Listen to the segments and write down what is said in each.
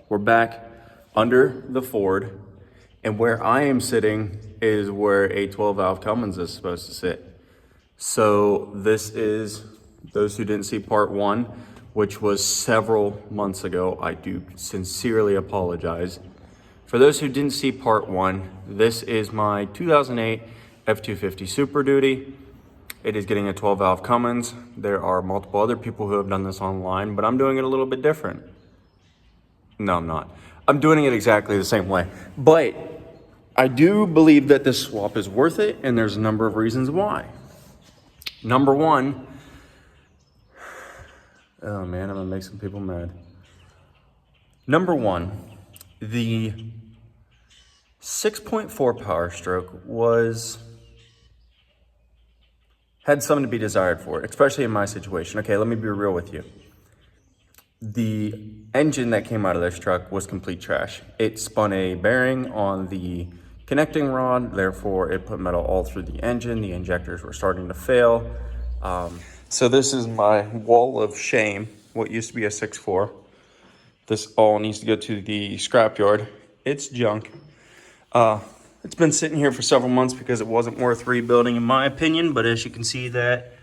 We're back under the Ford, and where I am sitting is where a 12 valve Cummins is supposed to sit. So this is, those who didn't see part one, which was several months ago, I do sincerely apologize. For those who didn't see part one, this is my 2008 F-250 Super Duty. It is getting a 12 valve Cummins. There are multiple other people who have done this online, but I'm doing it a little bit different. No, I'm not. I'm doing it exactly the same way. But I do believe that this swap is worth it, and there's a number of reasons why. Number one, oh man, I'm gonna make some people mad. Number one, the 6.4 power stroke had something to be desired for it, especially in my situation. Okay, let me be real with you. The engine that came out of this truck was complete trash. It spun a bearing on the connecting rod, therefore it put metal all through the engine. The injectors were starting to fail. So this is my wall of shame, what used to be a 6.4. This all needs to go to the scrapyard. It's junk. It's been sitting here for several months because it wasn't worth rebuilding in my opinion, but as you can see, that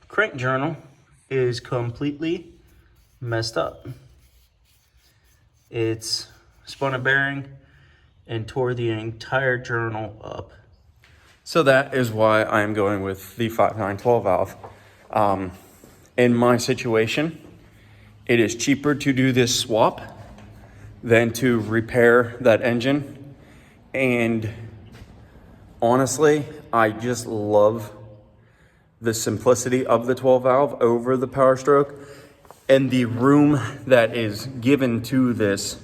crank journal is completely messed up. It's spun a bearing and tore the entire journal up. So that is why I'm going with the 5.9 12 valve. In my situation, it is cheaper to do this swap than to repair that engine. And honestly, I just love the simplicity of the 12 valve over the power stroke and the room that is given to this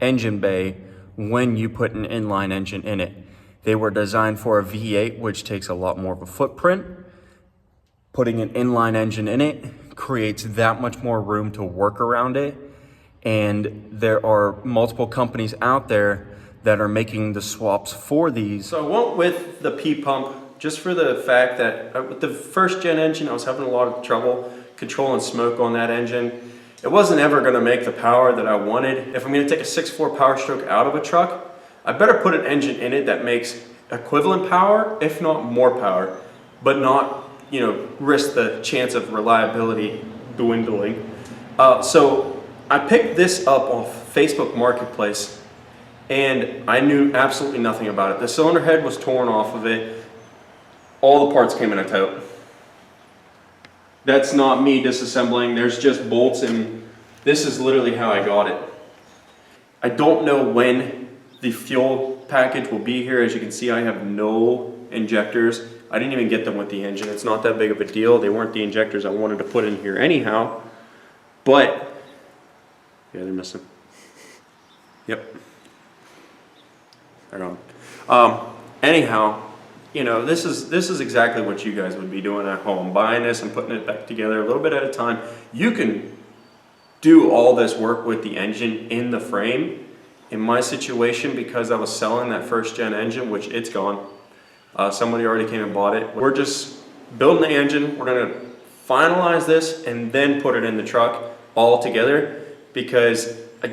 engine bay when you put an inline engine in it. They were designed for a V8, which takes a lot more of a footprint. Putting an inline engine in it creates that much more room to work around it. And there are multiple companies out there that are making the swaps for these. So I went with the P pump just for the fact that with the first gen engine, I was having a lot of trouble controlling smoke on that engine. It wasn't ever gonna make the power that I wanted. If I'm gonna take a 6.4 power stroke out of a truck, I better put an engine in it that makes equivalent power, if not more power, but not, risk the chance of reliability dwindling. So I picked this up off Facebook Marketplace, and I knew absolutely nothing about it. The cylinder head was torn off of it. All the parts came in a tote. That's not me disassembling. There's just bolts, and this is literally how I got it. I don't know when the fuel package will be here. As you can see, I have no injectors. I didn't even get them with the engine. It's not that big of a deal. They weren't the injectors I wanted to put in here anyhow. But, yeah, they're missing. Yep. They're gone. Anyhow, this is exactly what you guys would be doing at home, buying this and putting it back together a little bit at a time. You can do all this work with the engine in the frame. In my situation, because I was selling that first gen engine, which it's gone, somebody already came and bought it. We're just building the engine. We're gonna finalize this and then put it in the truck all together, because I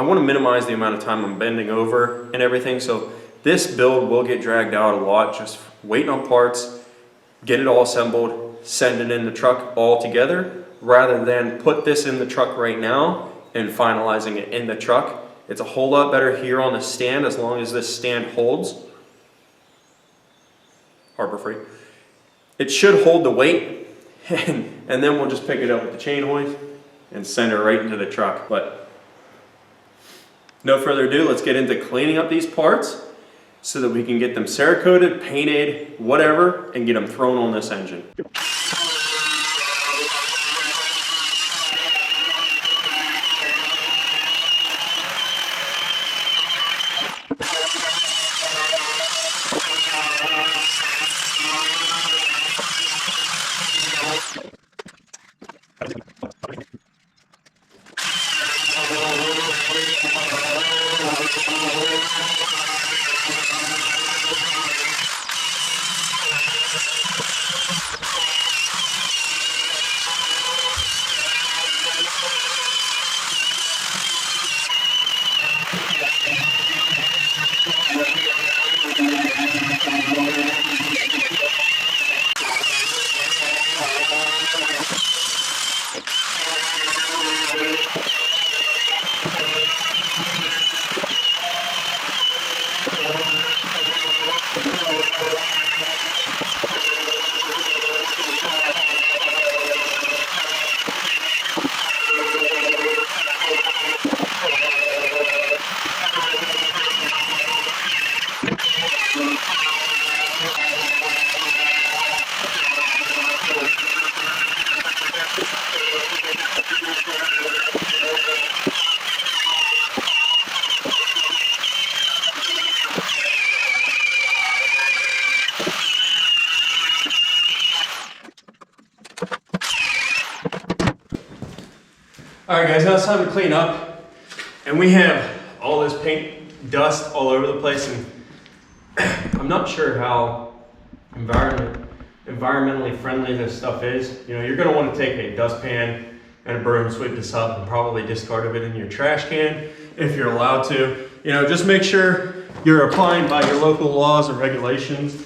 want to minimize the amount of time I'm bending over and everything. So this build will get dragged out a lot, just waiting on parts, get it all assembled, send it in the truck all together, rather than put this in the truck right now and finalizing it in the truck. It's a whole lot better here on the stand, as long as this stand holds. Harbor Freight. It should hold the weight, and then we'll just pick it up with the chain hoist and send it right into the truck. But no further ado, let's get into cleaning up these parts so that we can get them Cerakoted, painted, whatever, and get them thrown on this engine. All right, guys, now it's time to clean up. And we have all this paint dust all over the place, and I'm not sure how environmentally friendly this stuff is. You know, you're gonna wanna take a dustpan and a broom, sweep this up, and probably discard it in your trash can if you're allowed to. You know, just make sure you're applying by your local laws and regulations.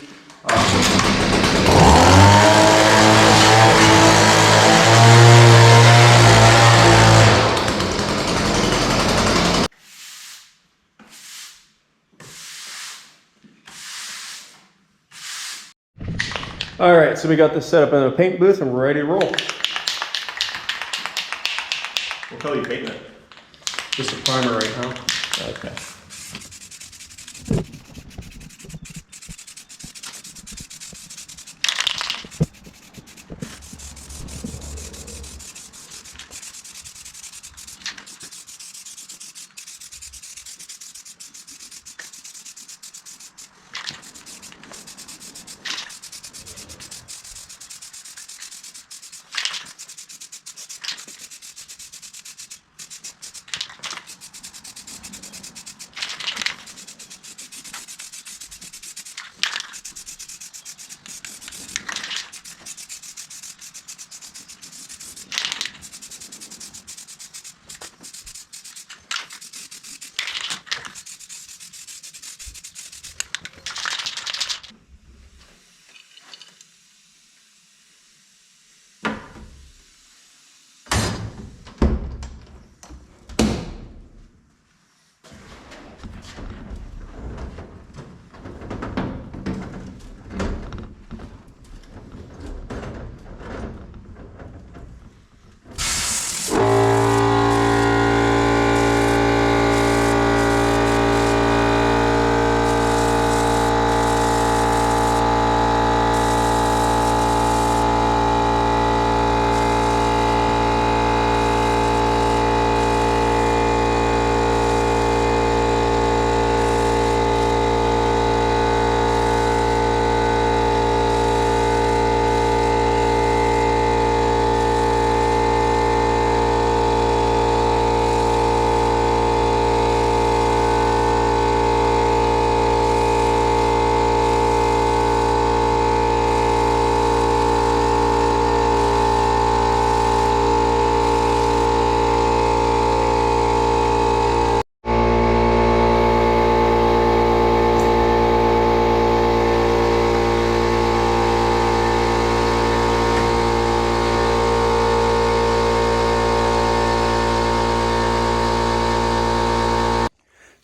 All right, so we got this set up in a paint booth and we're ready to roll. What color are you painting it? Just a primer right now. Okay.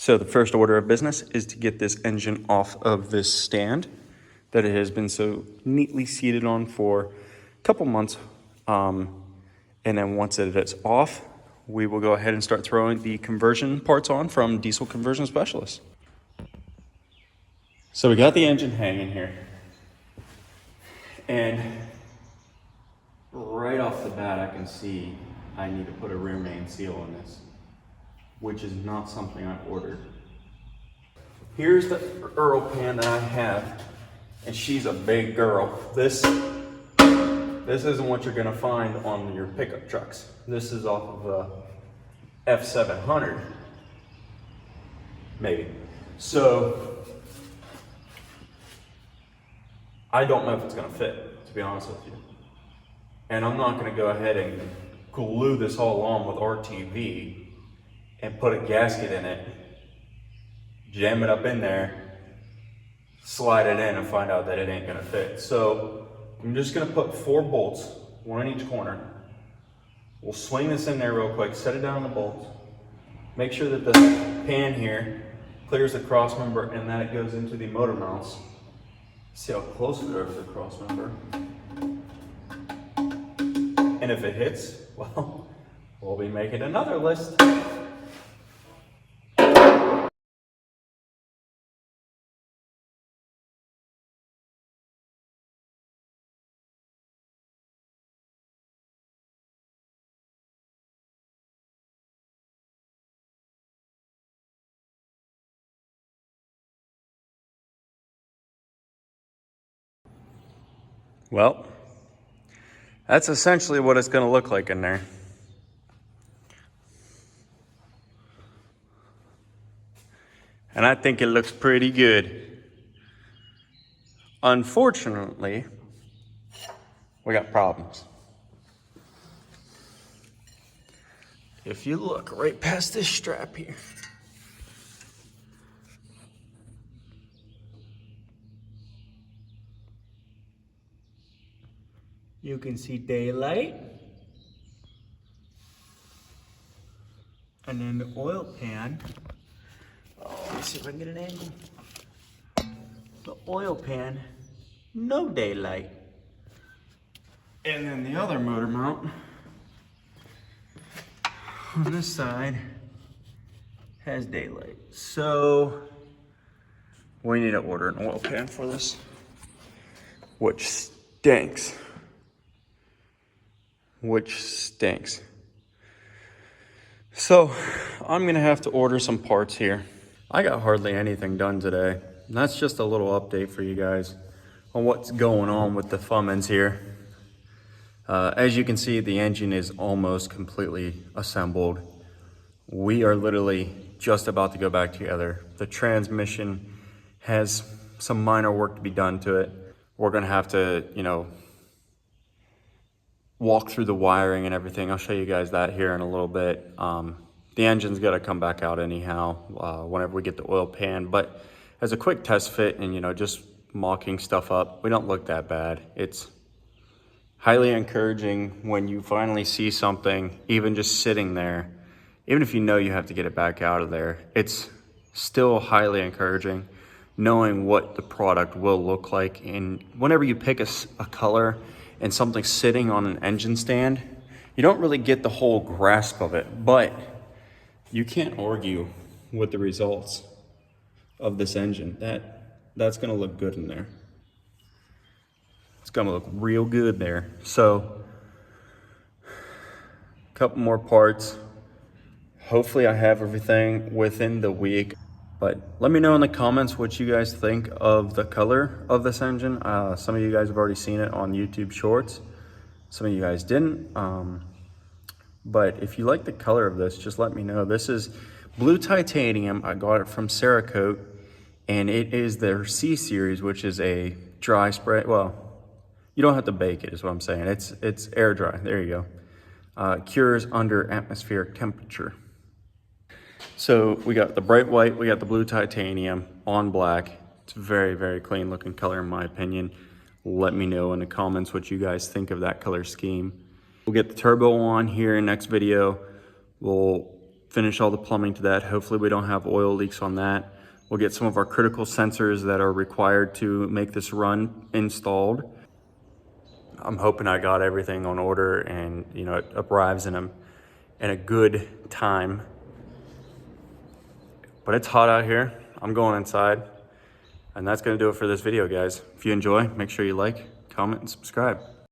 So the first order of business is to get this engine off of this stand that it has been so neatly seated on for a couple months. And then once it is off, we will go ahead and start throwing the conversion parts on from Diesel Conversion Specialist. So we got the engine hanging here. And right off the bat, I can see I need to put a rear main seal on this, which is not something I ordered. Here's the Earl pan that I have, and she's a big girl. This isn't what you're gonna find on your pickup trucks. This is off of a F700, maybe. So, I don't know if it's gonna fit, to be honest with you. And I'm not gonna go ahead and glue this all on with RTV and put a gasket in it, jam it up in there, slide it in and find out that it ain't gonna fit. So I'm just gonna put 4 bolts, 1 in each corner. We'll swing this in there real quick, set it down on the bolts, make sure that the pan here clears the cross member and that it goes into the motor mounts. See how close we are to the cross member. And if it hits, well, we'll be making another list. Well, that's essentially what it's going to look like in there. And I think it looks pretty good. Unfortunately, we got problems. If you look right past this strap here, you can see daylight. And then the oil pan. Oh, let me see if I can get an angle. The oil pan, no daylight. And then the other motor mount on this side has daylight. So we need to order an oil pan for this, which stinks. So I'm gonna have to order some parts here. I got hardly anything done today. And that's just a little update for you guys on what's going on with the Fummins here. As you can see, the engine is almost completely assembled. We are literally just about to go back together. The transmission has some minor work to be done to it. We're gonna have to, walk through the wiring and everything. I'll show you guys that here in a little bit. The engine's gotta come back out anyhow whenever we get the oil pan. But as a quick test fit and, just mocking stuff up, we don't look that bad. It's highly encouraging when you finally see something, even just sitting there, even if you know you have to get it back out of there, it's still highly encouraging knowing what the product will look like. And whenever you pick a color and something sitting on an engine stand, you don't really get the whole grasp of it, but you can't argue with the results of this engine. That's gonna look good in there. It's gonna look real good there. So, a couple more parts. Hopefully I have everything within the week. But let me know in the comments what you guys think of the color of this engine. Some of you guys have already seen it on YouTube Shorts. Some of you guys didn't. But if you like the color of this, just let me know. This is blue titanium. I got it from Cerakote, and it is their C series, which is a dry spray. Well, you don't have to bake it, is what I'm saying. It's air dry. There you go. Cures under atmospheric temperature. So we got the bright white, we got the blue titanium on black. It's a very, very clean looking color in my opinion. Let me know in the comments what you guys think of that color scheme. We'll get the turbo on here in next video. We'll finish all the plumbing to that. Hopefully we don't have oil leaks on that. We'll get some of our critical sensors that are required to make this run installed. I'm hoping I got everything on order and it arrives in a good time. But it's hot out here. I'm going inside. And that's gonna do it for this video, guys. If you enjoy, make sure you like, comment, and subscribe.